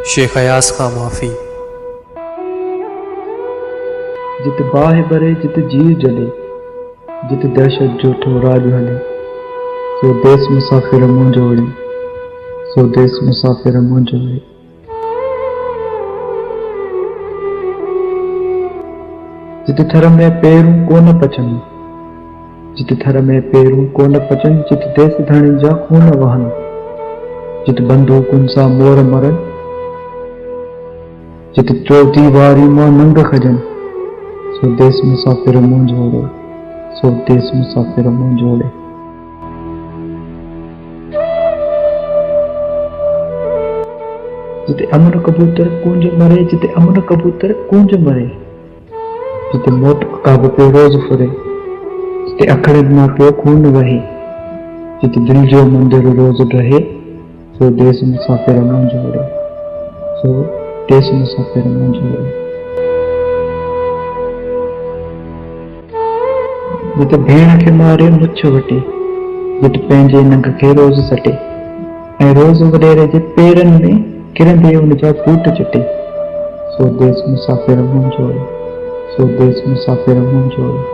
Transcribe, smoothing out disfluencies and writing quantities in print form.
शेख अयास खां माफ़ी। जित बाह भरे जित जीव जले, जित दहशत जो ठो राज हले, सो देश मुसाफ़िर मुंहिंजो रे, सो देश मुसाफ़िर मुंहिंजो रे। जित थर में पेरूं कोन पचनि, जित थर में पेरूं कोन पचनि, जित देश धणी जा खून वहनि, जित बंदूकुनि सां मोर मरनि, जित टियों दीवारी मां नंग खजनि, सो देश मुसाफ़िर मुंहिंजो रे, सो देश मुसाफ़िर मुंहिंजो रे। जिते अमन कबूतर कूंज मरे, जिते अमन कबूतर कूंज मरे, जिते मौत अकाब पियो रोज़ फुरे, जिते अखड़नि मां पियो खून वहे, जिते दिल जो मंदिर रोज़ ढहे, सो देश मुसाफ़िर मुंहिंजो रे, सो देश मुसाफ़िर मुंहिंजो रे। जिते भेण खे मारे मुछ वटे, जिते पंहिंजे नंग खे रोज़ सटे, ऐं रोज़ वॾेरे जे पेरनि में किरंदे उन जा बूट चिटे, सो देश मुसाफ़िर मुंहिंजो रे, सो देश मुसाफ़िर मुंहिंजो रे।